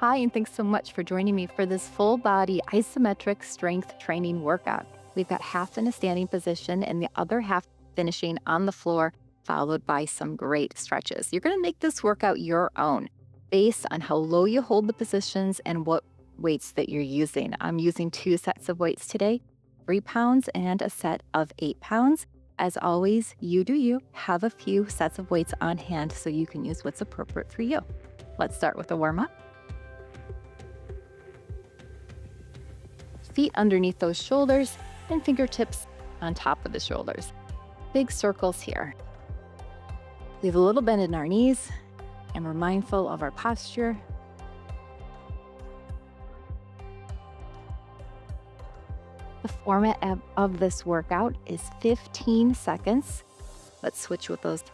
Hi, and thanks so much for joining me for this full body isometric strength training workout. We've got half in a standing position and the other half finishing on the floor, followed by some great stretches. You're going to make this workout your own based on how low you hold the positions and what weights that you're using. I'm using 2 sets of weights today, 3 pounds and a set of 8 pounds. As always, you do you. Have a few sets of weights on hand so you can use what's appropriate for you. Let's start with a warm up. Feet underneath those shoulders and fingertips on top of the shoulders. Big circles here. Leave a little bend in our knees and we're mindful of our posture. The format of this workout is 15 seconds. Let's switch with those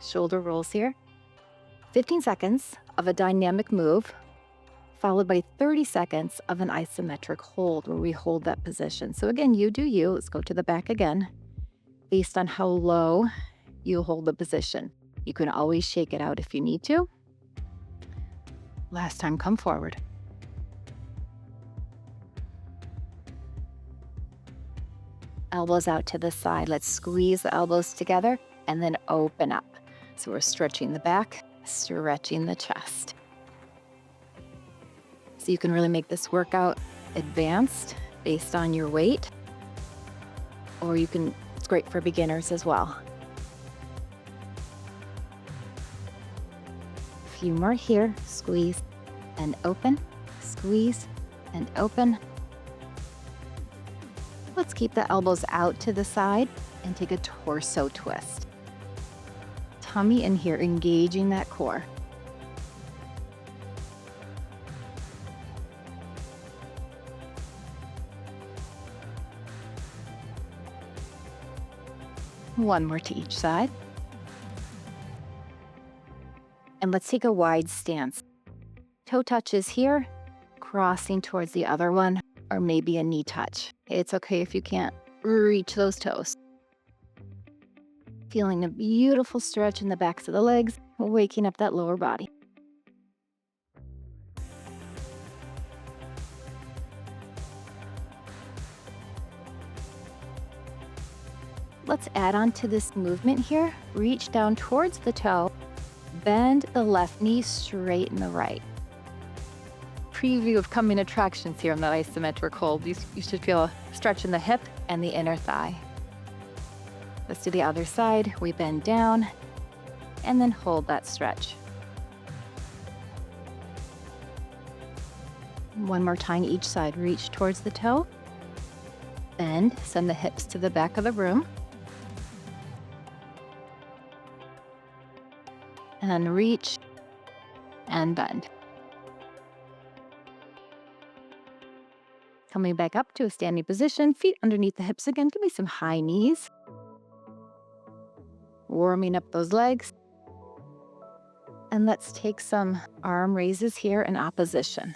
shoulder rolls here. 15 seconds of a dynamic move, followed by 30 seconds of an isometric hold where we hold that position. So again, you do you. Let's go to the back again. Based on how low you hold the position. You can always shake it out if you need to. Last time, come forward. Elbows out to the side. Let's squeeze the elbows together and then open up. So we're stretching the back, stretching the chest. So you can really make this workout advanced based on your weight, or it's great for beginners as well. A few more here. Squeeze and open, squeeze and open. Let's keep the elbows out to the side and take a torso twist. Tummy in here, engaging that core. One more to each side. And let's take a wide stance. Toe touches here, crossing towards the other one, or maybe a knee touch. It's okay if you can't reach those toes. Feeling a beautiful stretch in the backs of the legs, waking up that lower body. Let's add on to this movement here. Reach down towards the toe, bend the left knee, straighten the right. Preview of coming attractions here on that isometric hold. You should feel a stretch in the hip and the inner thigh. Let's do the other side. We bend down and then hold that stretch. One more time each side. Reach towards the toe, bend, send the hips to the back of the room. And then reach and bend. Coming back up to a standing position, feet underneath the hips again. Give me some high knees. Warming up those legs. And let's take some arm raises here in opposition.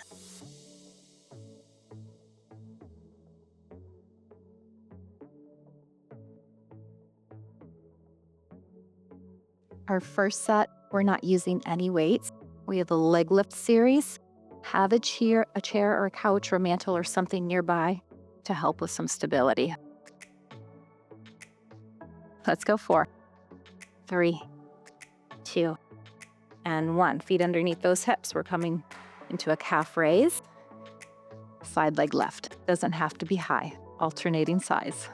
Our first set, we're not using any weights. We have a leg lift series. Have a chair or a couch or a mantle or something nearby to help with some stability. Let's go 4, 3, 2, and 1. Feet underneath those hips. We're coming into a calf raise. Side leg left. Doesn't have to be high. Alternating sides.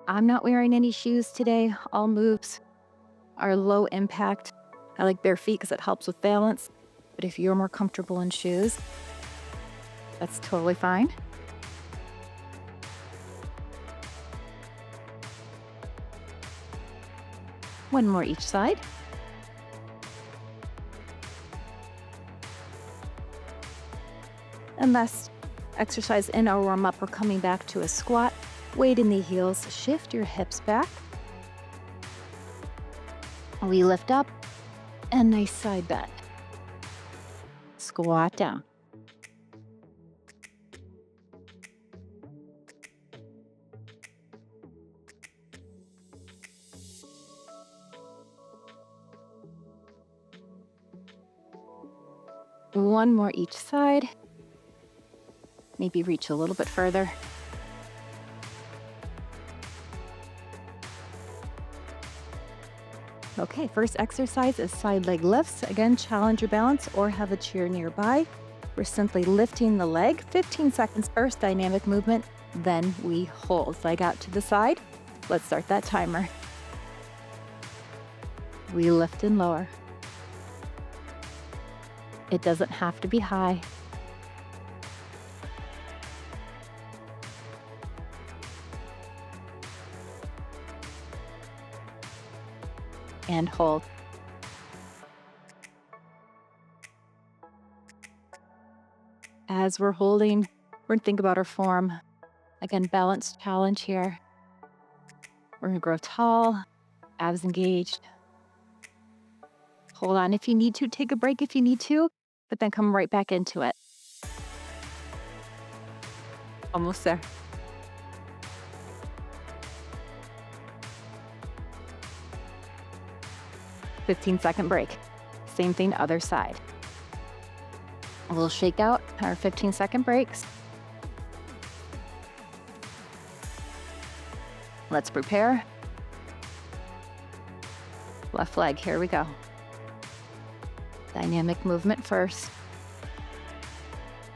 I'm not wearing any shoes today. All moves are low impact. I like bare feet because it helps with balance. But if you're more comfortable in shoes, that's totally fine. One more each side. And last exercise in our warm up, we're coming back to a squat. Weight in the heels, shift your hips back. We lift up and nice side bend. Squat down. One more each side. Maybe reach a little bit further. Okay, first exercise is side leg lifts. Again, challenge your balance or have a chair nearby. We're simply lifting the leg, 15 seconds first, dynamic movement, then we hold. Leg out to the side. Let's start that timer. We lift and lower. It doesn't have to be high. And hold. As we're holding, we're gonna think about our form. Again, balance challenge here. We're gonna grow tall, abs engaged. Hold on if you need to, take a break if you need to, but then come right back into it. Almost there. "15-second break." Same thing, other side. A little shake out, our 15-second breaks. Let's prepare. Left leg, here we go. Dynamic movement first.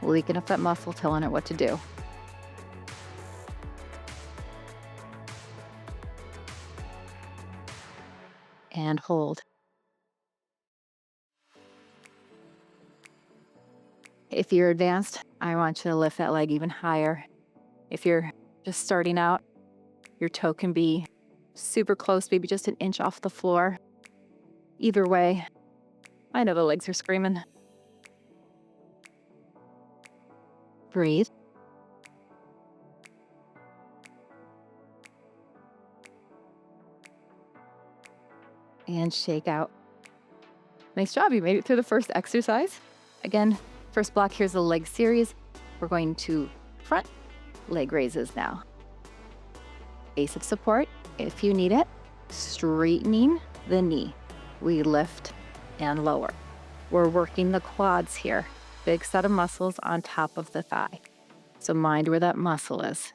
Leaking up that muscle, telling it what to do. And hold. If you're advanced, I want you to lift that leg even higher. If you're just starting out, your toe can be super close, maybe just an inch off the floor. Either way, I know the legs are screaming. Breathe. And shake out. Nice job, you made it through the first exercise. Again, first block, here's the leg series. We're going to front leg raises now. Base of support, if you need it. Straightening the knee. We lift and lower. We're working the quads here. Big set of muscles on top of the thigh. So mind where that muscle is.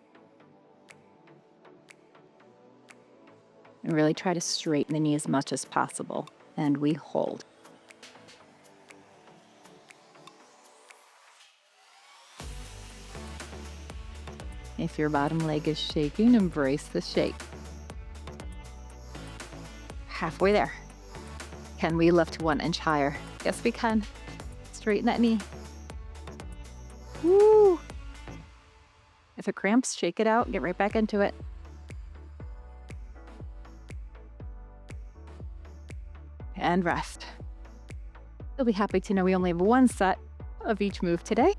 And really try to straighten the knee as much as possible. And we hold. If your bottom leg is shaking, embrace the shake. Halfway there. Can we lift 1 inch higher? Yes, we can. Straighten that knee. Woo! If it cramps, shake it out, get right back into it. And rest. You'll be happy to know we only have 1 set of each move today.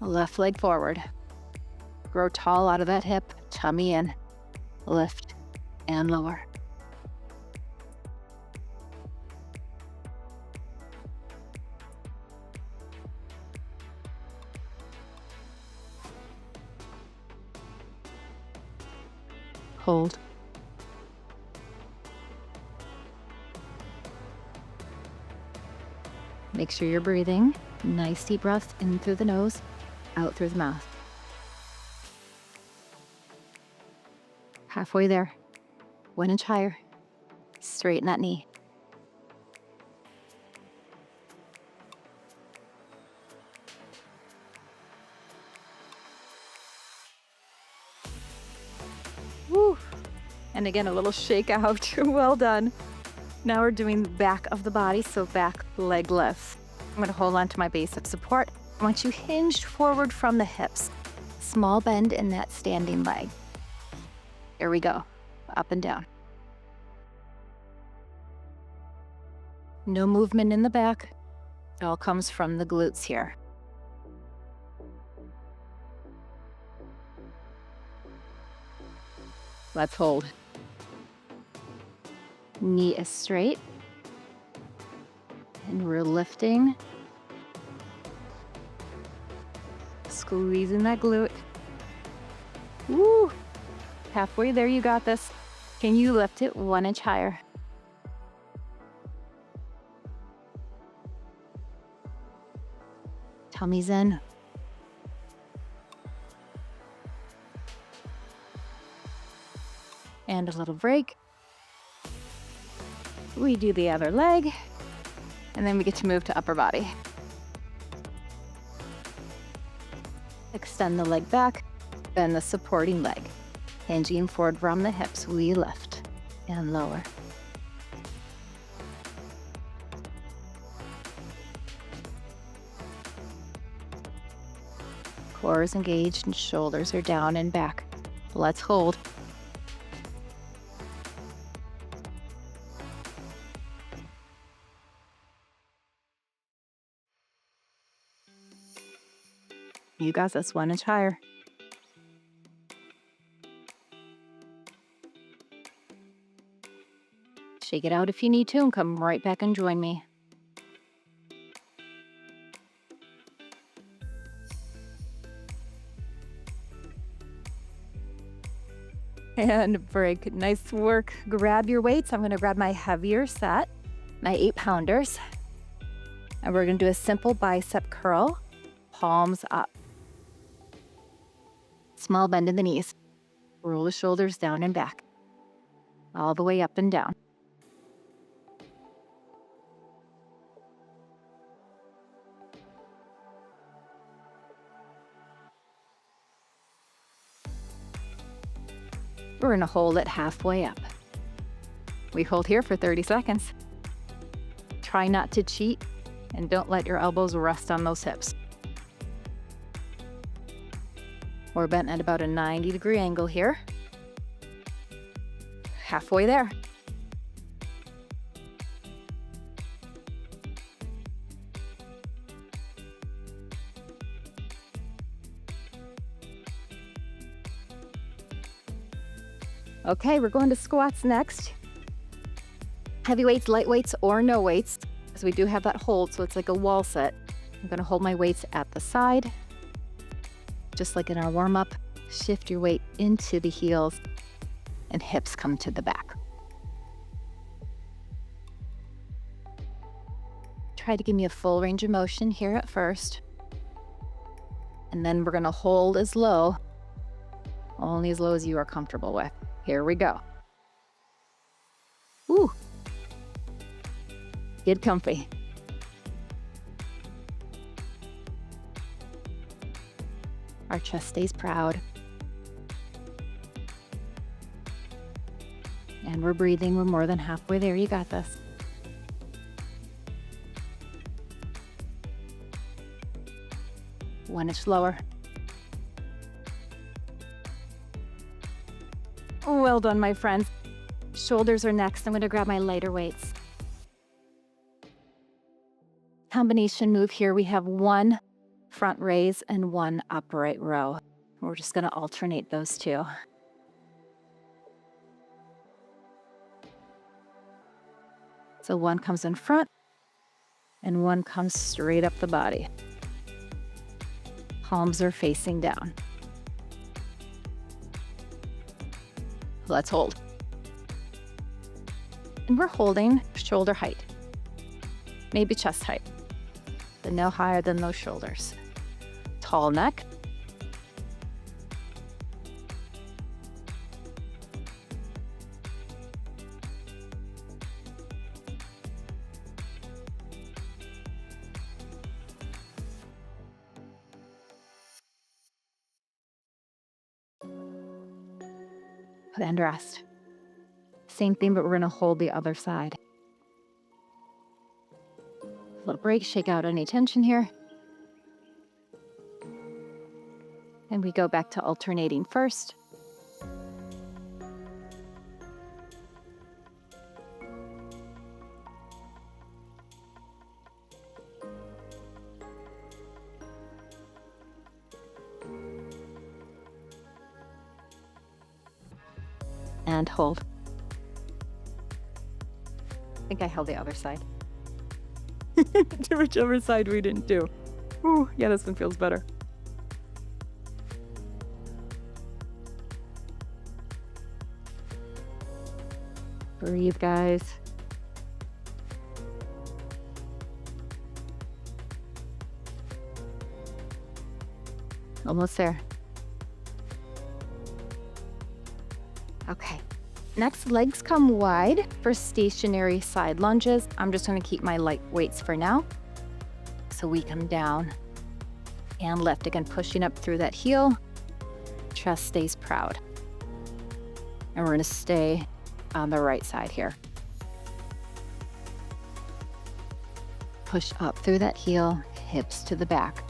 Left leg forward. Grow tall out of that hip, tummy in. Lift and lower. Hold. Make sure you're breathing. Nice deep breath in through the nose, out through the mouth. Halfway there. 1 inch higher. Straighten that knee. Woo! And again, a little shake out. Well done. Now we're doing the back of the body, so back leg lifts. I'm gonna hold on to my base of support. I want you hinged forward from the hips. Small bend in that standing leg. Here we go, up and down. No movement in the back. It all comes from the glutes here. Let's hold. Knee is straight. And we're lifting. Squeezing that glute. Woo! Halfway there, you got this. Can you lift it 1 inch higher? Tummy's in. And a little break. We do the other leg, and then we get to move to upper body. Extend the leg back, bend the supporting leg. Hinging forward from the hips, we lift and lower. Core is engaged and shoulders are down and back. Let's hold. You got this, 1 inch higher. Shake it out if you need to and come right back and join me. And break. Nice work. Grab your weights. I'm going to grab my heavier set, my 8-pounders. And we're going to do a simple bicep curl, palms up. Small bend in the knees. Roll the shoulders down and back. All the way up and down. We're going to hold it halfway up. We hold here for 30 seconds. Try not to cheat and don't let your elbows rest on those hips. We're bent at about a 90-degree angle here. Halfway there. Okay, we're going to squats next. Heavy weights, light weights, or no weights, because we do have that hold, so it's like a wall sit. I'm going to hold my weights at the side. Just like in our warm-up, shift your weight into the heels and hips come to the back. Try to give me a full range of motion here at first. And then we're gonna hold as low, only as low as you are comfortable with. Here we go. Ooh. Get comfy. Our chest stays proud. And we're breathing. We're more than halfway there. You got this. One inch lower. Well done, my friends. Shoulders are next. I'm going to grab my lighter weights. Combination move here. We have 1 front raise and 1 upright row. We're just going to alternate those 2. So 1 comes in front and 1 comes straight up the body. Palms are facing down. Let's hold. And we're holding shoulder height, maybe chest height, but no higher than those shoulders. Tall neck. And rest. Same thing, but we're going to hold the other side. A little break, shake out any tension here. And we go back to alternating first. And hold. I think I held the other side. To whichever side we didn't do. Ooh, yeah, this one feels better. Breathe, guys. Almost there. Okay. Next, legs come wide for stationary side lunges. I'm just gonna keep my light weights for now. So we come down and lift, again, pushing up through that heel. Chest stays proud. And we're gonna stay on the right side here. Push up through that heel, hips to the back.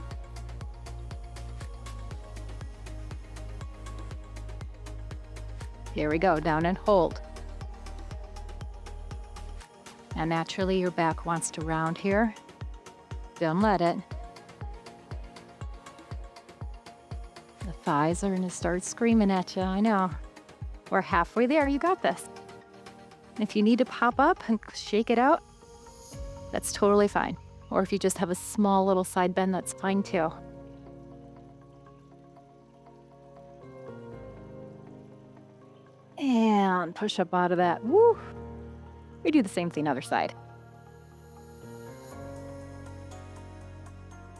Here we go, down and hold. And naturally your back wants to round here. Don't let it. The thighs are gonna start screaming at you, I know. We're halfway there, you got this. And if you need to pop up and shake it out, that's totally fine. Or if you just have a small little side bend, that's fine too. And push up out of that. Woo! We do the same thing other side.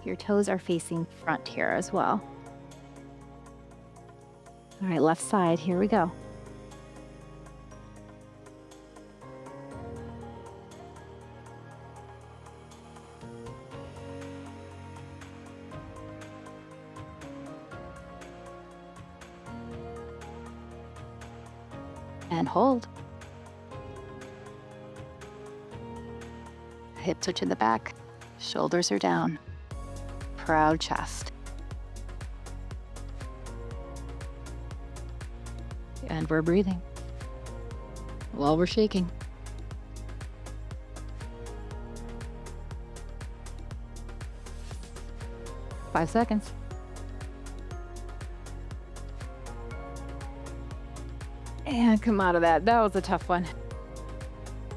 Your toes are facing front here as well. All right, left side, here we go. And hold. Hips are to the back, shoulders are down. Proud chest. And we're breathing while we're shaking. Five seconds. And come out of that. That was a tough one.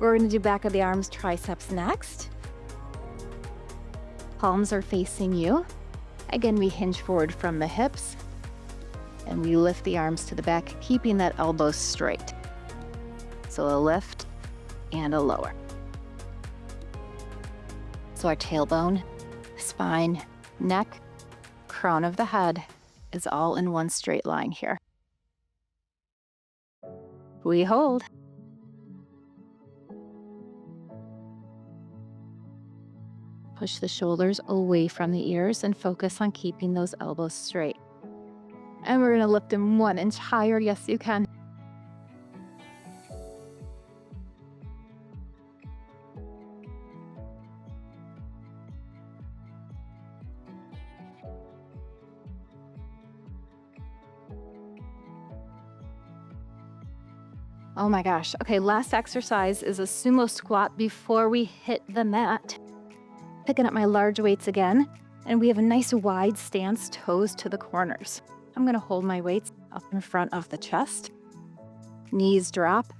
We're going to do back of the arms, triceps next. Palms are facing you. Again, we hinge forward from the hips and we lift the arms to the back, keeping that elbow straight. So a lift and a lower. So our tailbone, spine, neck, crown of the head is all in one straight line here. We hold. Push the shoulders away from the ears and focus on keeping those elbows straight. And we're gonna lift them 1 inch higher. Yes, you can. Oh my gosh. Okay, last exercise is a sumo squat before we hit the mat. Picking up my large weights again, and we have a nice wide stance, toes to the corners. I'm gonna hold my weights up in front of the chest. Knees drop,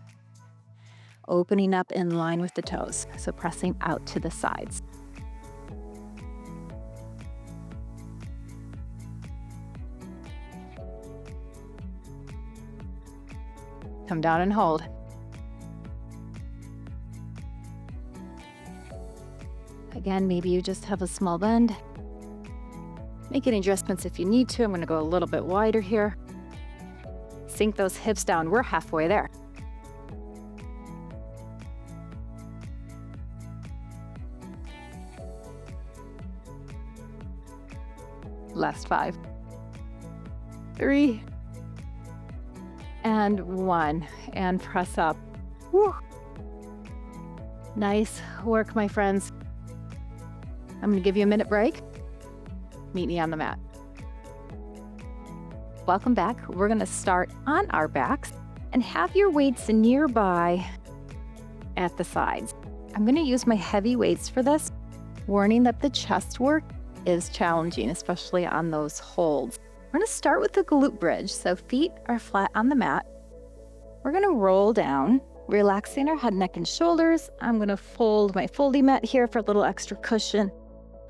opening up in line with the toes, so pressing out to the sides. Come down and hold. Again, maybe you just have a small bend. Make any adjustments if you need to. I'm gonna go a little bit wider here. Sink those hips down. We're halfway there. Last 5, 3, and 1, and press up. Woo. Nice work, my friends. I'm gonna give you a minute break. Meet me on the mat. Welcome back. We're gonna start on our backs and have your weights nearby at the sides. I'm gonna use my heavy weights for this, warning that the chest work is challenging, especially on those holds. We're gonna start with the glute bridge. So feet are flat on the mat. We're gonna roll down, relaxing our head, neck, and shoulders. I'm gonna fold my folding mat here for a little extra cushion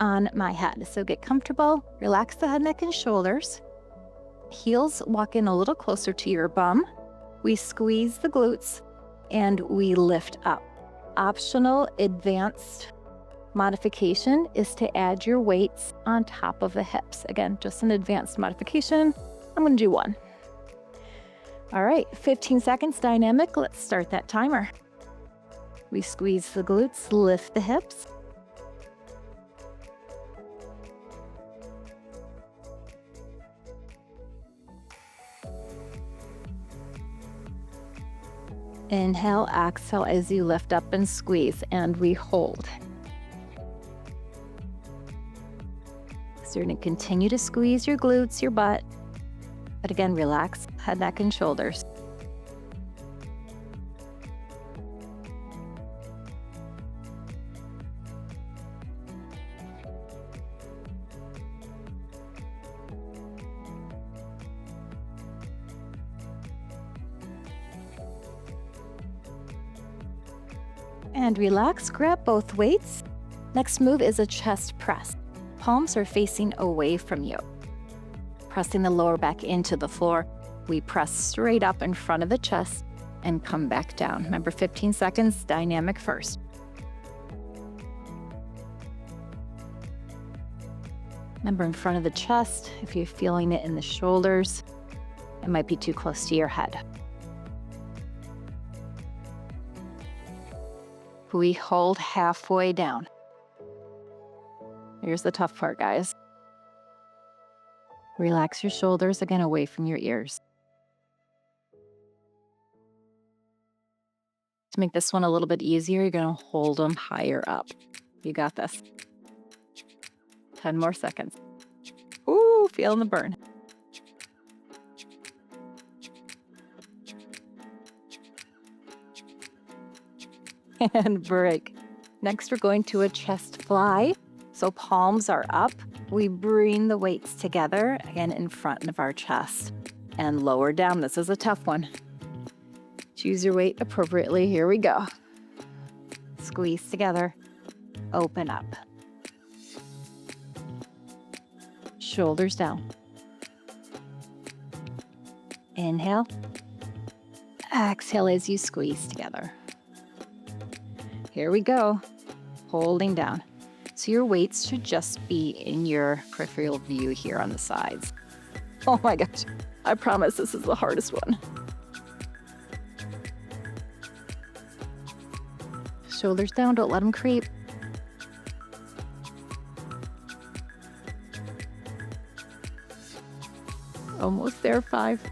on my head. So get comfortable, relax the head, neck, and shoulders. Heels walk in a little closer to your bum. We squeeze the glutes and we lift up. Optional advanced modification is to add your weights on top of the hips. Again, just an advanced modification. I'm going to do one. All right, 15 seconds dynamic. Let's start that timer. We squeeze the glutes, lift the hips. Inhale, exhale as you lift up and squeeze, and we hold. So you're going to continue to squeeze your glutes, your butt, but again, relax head, neck, and shoulders. And relax, grab both weights. Next move is a chest press. Palms are facing away from you. Pressing the lower back into the floor, we press straight up in front of the chest and come back down. Remember, 15 seconds, dynamic first. Remember, in front of the chest, if you're feeling it in the shoulders, it might be too close to your head. We hold halfway down. Here's the tough part, guys. Relax your shoulders, again, away from your ears. To make this one a little bit easier, you're going to hold them higher up. You got this. 10 more seconds. Ooh, feeling the burn. And break. Next, we're going to a chest fly. So palms are up. We bring the weights together, again, in front of our chest and lower down. This is a tough one. Choose your weight appropriately. Here we go. Squeeze together. Open up. Shoulders down. Inhale. Exhale as you squeeze together. Here we go. Holding down. So your weights should just be in your peripheral view here on the sides. Oh my gosh. I promise this is the hardest one. Shoulders down, don't let them creep. Almost there, 5,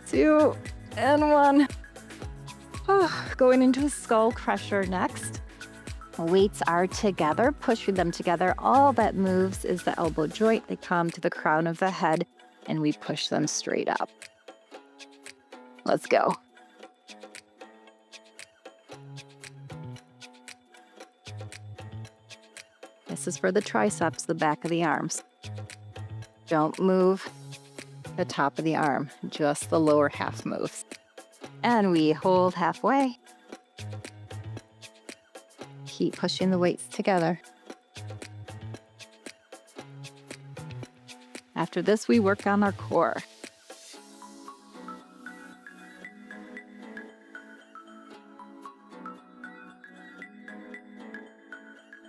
2, and 1. Going into a skull crusher next. Weights are together, pushing them together. All that moves is the elbow joint. They come to the crown of the head, and we push them straight up. Let's go. This is for the triceps, the back of the arms. Don't move the top of the arm, just the lower half moves. And we hold halfway. Keep pushing the weights together. After this, we work on our core.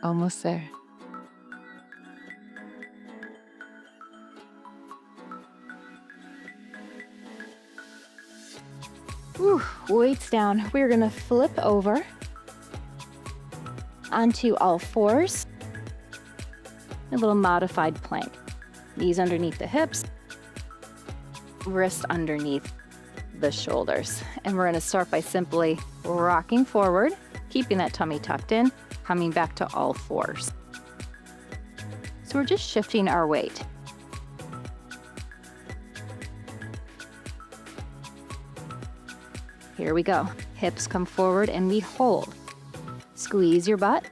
Almost there. Whew, weights down. We're gonna flip over onto all fours. A little modified plank. Knees underneath the hips, wrist underneath the shoulders. And we're gonna start by simply rocking forward, keeping that tummy tucked in, coming back to all fours. So we're just shifting our weight. Here we go. Hips come forward and we hold. Squeeze your butt.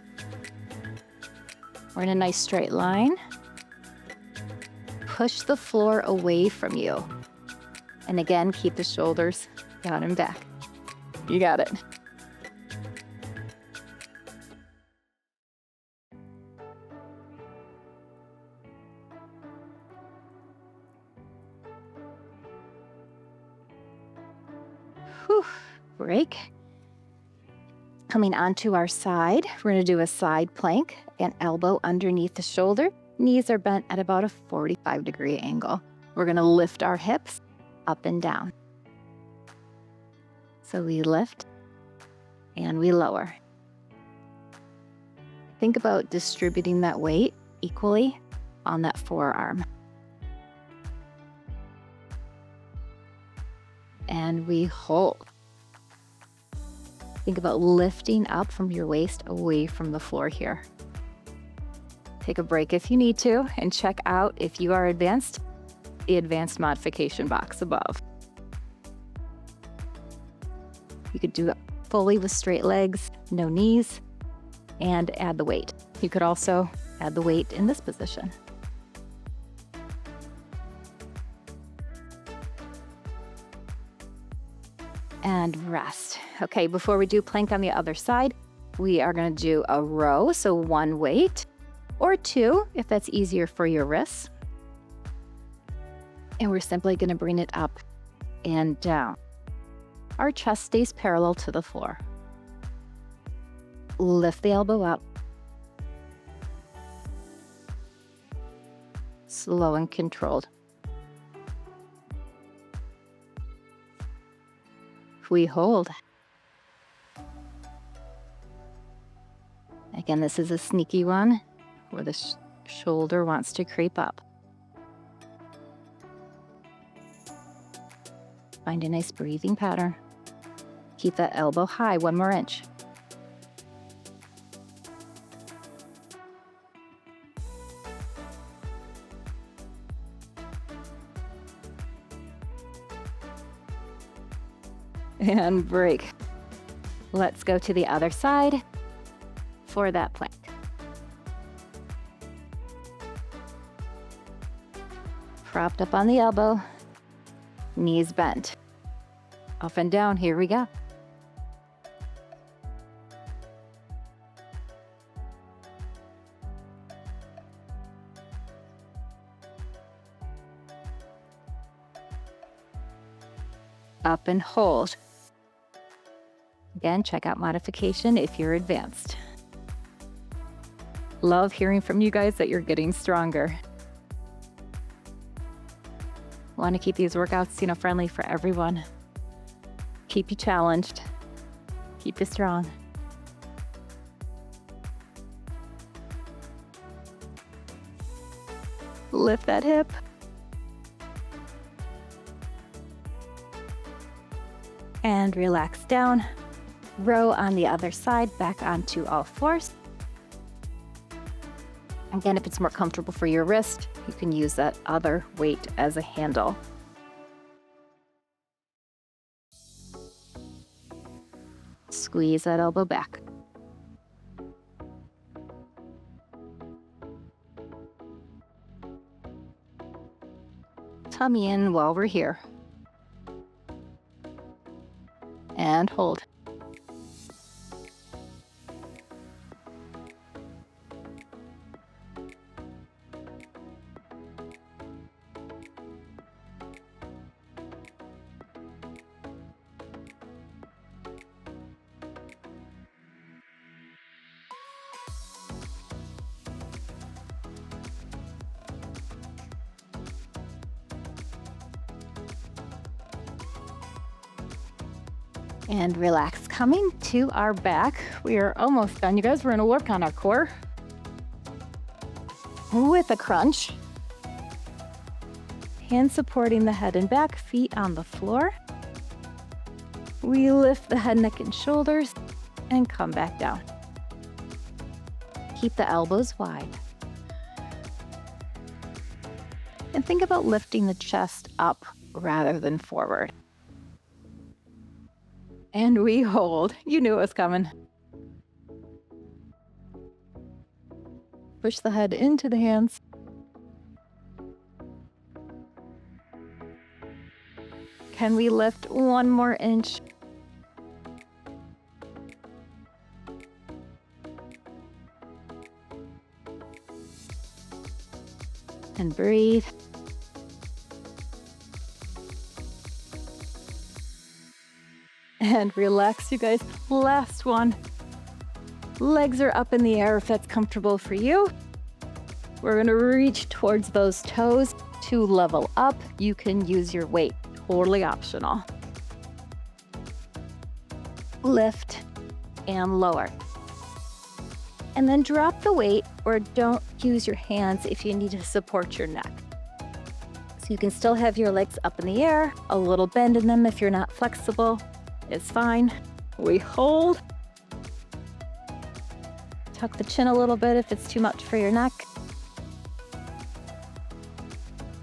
We're in a nice straight line. Push the floor away from you. And again, keep the shoulders down and back. You got it. Whew, break. Coming onto our side, we're gonna do a side plank and elbow underneath the shoulder. Knees are bent at about a 45-degree angle. We're gonna lift our hips up and down. So we lift and we lower. Think about distributing that weight equally on that forearm. And we hold. Think about lifting up from your waist away from the floor here. Take a break if you need to, and check out, if you are advanced, the advanced modification box above. You could do it fully with straight legs, no knees, and add the weight. You could also add the weight in this position. And rest. Okay, before we do plank on the other side, we are gonna do a row, so one weight, or two, if that's easier for your wrists. And we're simply gonna bring it up and down. Our chest stays parallel to the floor. Lift the elbow up. Slow and controlled. We hold. Again, this is a sneaky one where the shoulder wants to creep up. Find a nice breathing pattern. Keep that elbow high, 1 more inch. And break. Let's go to the other side for that plank. Propped up on the elbow, knees bent. Up and down, here we go. Up and hold. Again, check out modification if you're advanced. Love hearing from you guys that you're getting stronger. Want to keep these workouts, friendly for everyone. Keep you challenged. Keep you strong. Lift that hip. And relax down. Row on the other side, back onto all fours. Again, if it's more comfortable for your wrist, you can use that other weight as a handle. Squeeze that elbow back. Tummy in while we're here. And hold. And relax. Coming to our back, we are almost done. You guys, we're gonna work on our core with a crunch. Hands supporting the head and back, feet on the floor. We lift the head, neck, and shoulders and come back down. Keep the elbows wide. And think about lifting the chest up rather than forward. And we hold. You knew it was coming. Push the head into the hands. Can we lift 1 more inch? And breathe. And relax, you guys. Last one. Legs are up in the air if that's comfortable for you. We're gonna reach towards those toes to level up. You can use your weight, totally optional. Lift and lower. And then drop the weight, or don't use your hands if you need to support your neck. So you can still have your legs up in the air, a little bend in them if you're not flexible, it's fine. We hold. Tuck the chin a little bit if it's too much for your neck.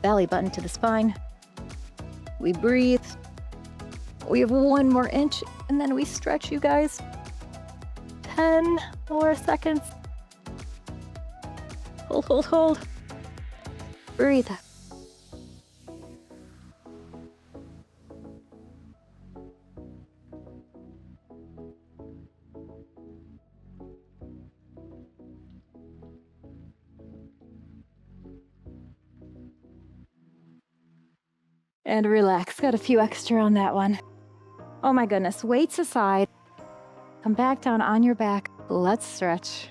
Belly button to the spine. We breathe. We have 1 more inch, and then we stretch, you guys. 10 more seconds. Hold, hold, hold. Breathe. And relax. Got a few extra on that one. Oh my goodness. Weights aside. Come back down on your back. Let's stretch.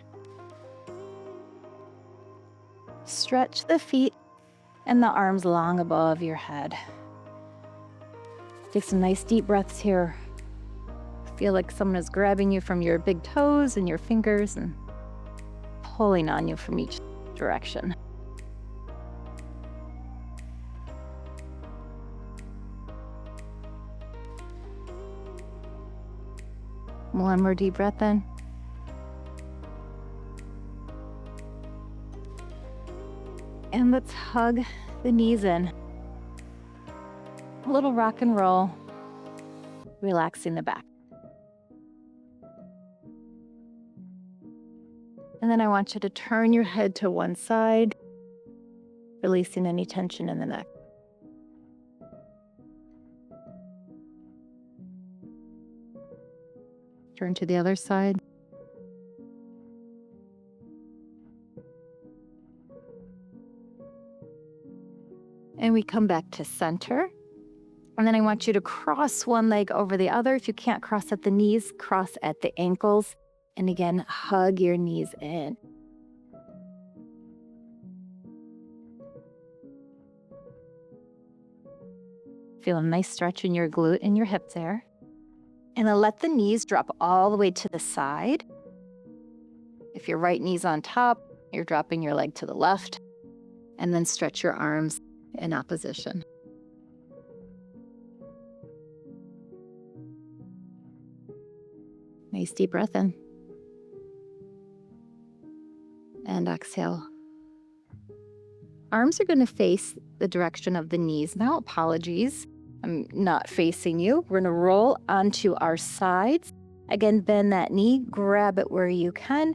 Stretch the feet and the arms long above your head. Take some nice deep breaths here. Feel like someone is grabbing you from your big toes and your fingers and pulling on you from each direction. One more deep breath in. And let's hug the knees in. A little rock and roll, relaxing the back. And then I want you to turn your head to one side, releasing any tension in the neck. Turn to the other side. And we come back to center. And then I want you to cross one leg over the other. If you can't cross at the knees, cross at the ankles. And again, hug your knees in. Feel a nice stretch in your glute and your hips there. And then let the knees drop all the way to the side. If your right knee's on top, you're dropping your leg to the left. And then stretch your arms in opposition. Nice deep breath in. And exhale. Arms are going to face the direction of the knees. Now, apologies. I'm not facing you. We're going to roll onto our sides. Again, bend that knee, grab it where you can.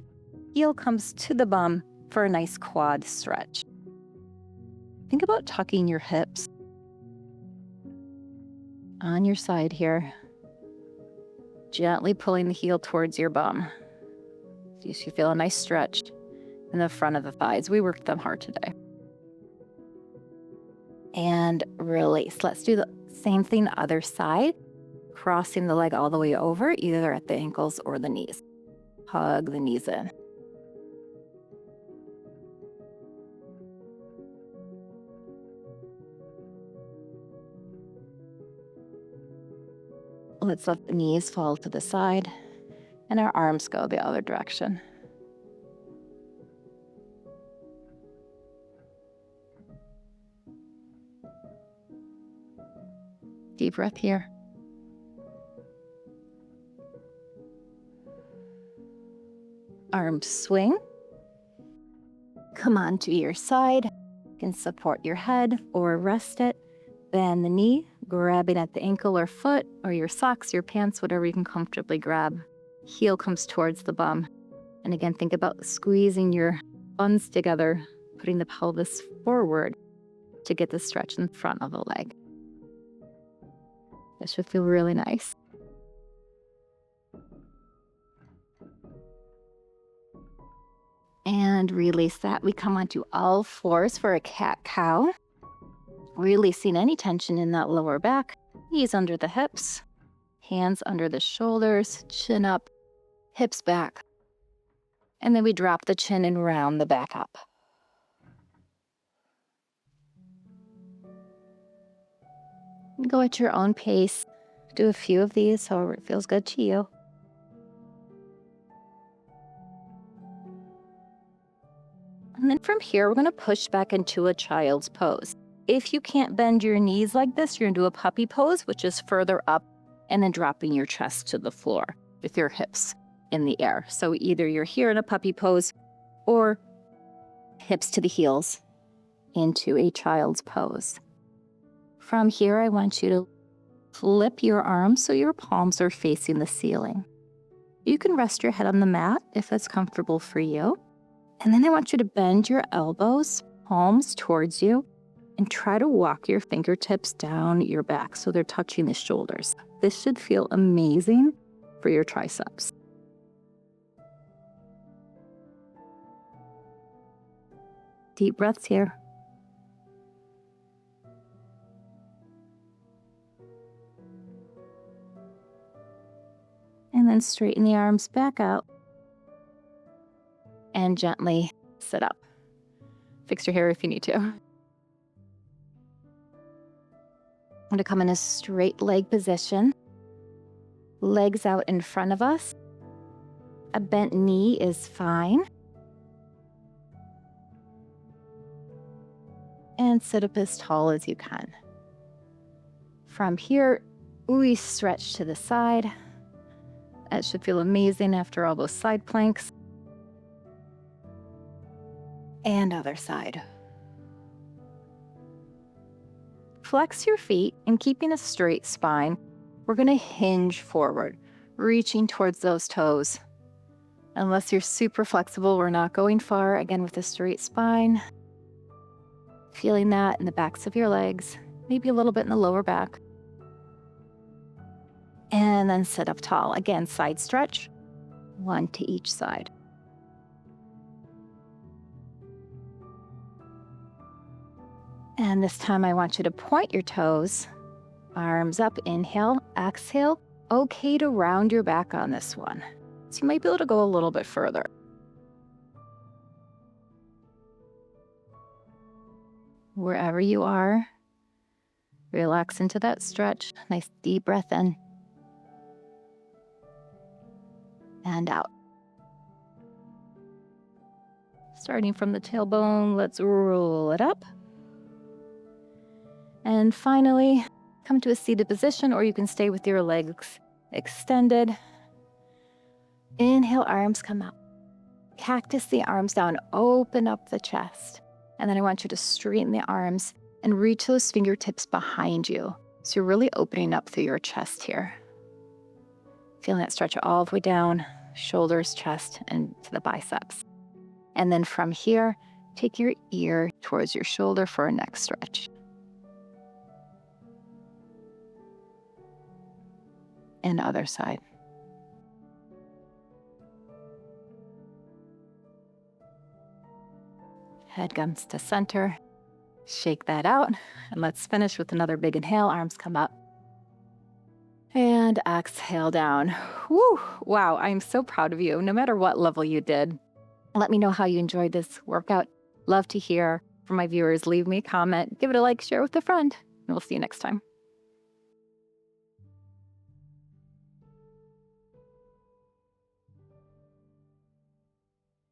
Heel comes to the bum for a nice quad stretch. Think about tucking your hips on your side here. Gently pulling the heel towards your bum. So you feel a nice stretch in the front of the thighs. We worked them hard today. And release. Let's do the same thing the other side. Crossing the leg all the way over, either at the ankles or the knees. Hug the knees in. Let's let the knees fall to the side and our arms go the other direction. Deep breath here. Arms swing. Come on to your side. You can support your head or rest it. Bend the knee, grabbing at the ankle or foot or your socks, your pants, whatever you can comfortably grab. Heel comes towards the bum. And again, think about squeezing your buns together, putting the pelvis forward to get the stretch in front of the leg. This should feel really nice. And release that. We come onto all fours for a cat-cow. Releasing any tension in that lower back. Knees under the hips. Hands under the shoulders. Chin up. Hips back. And then we drop the chin and round the back up. Go at your own pace. Do a few of these, however it feels good to you. And then from here, we're going to push back into a child's pose. If you can't bend your knees like this, you're going to do a puppy pose, which is further up and then dropping your chest to the floor with your hips in the air. So either you're here in a puppy pose or hips to the heels into a child's pose. From here, I want you to flip your arms so your palms are facing the ceiling. You can rest your head on the mat if that's comfortable for you. And then I want you to bend your elbows, palms towards you, and try to walk your fingertips down your back so they're touching the shoulders. This should feel amazing for your triceps. Deep breaths here. And then straighten the arms back out. And gently sit up. Fix your hair if you need to. I'm going to come in a straight leg position. Legs out in front of us. A bent knee is fine. And sit up as tall as you can. From here, we stretch to the side. That should feel amazing after all those side planks. And other side. Flex your feet and keeping a straight spine, we're going to hinge forward, reaching towards those toes. Unless you're super flexible, we're not going far. Again, with a straight spine. Feeling that in the backs of your legs, maybe a little bit in the lower back. And then sit up tall. Again, side stretch, one to each side. And this time I want you to point your toes, arms up, inhale, exhale. Okay to round your back on this one. So you might be able to go a little bit further. Wherever you are, relax into that stretch. Nice deep breath in and out. Starting from the tailbone, let's roll it up. And finally, come to a seated position, or you can stay with your legs extended. Inhale, arms come up. Cactus the arms down, open up the chest. And then I want you to straighten the arms and reach those fingertips behind you. So you're really opening up through your chest here. Feeling that stretch all the way down, shoulders, chest, and to the biceps. And then from here, take your ear towards your shoulder for a neck stretch. And other side. Head comes to center. Shake that out. And let's finish with another big inhale. Arms come up. And exhale down. Woo! Wow, I'm so proud of you, no matter what level you did. Let me know how you enjoyed this workout. Love to hear from my viewers. Leave me a comment, give it a like, share with a friend, and we'll see you next time.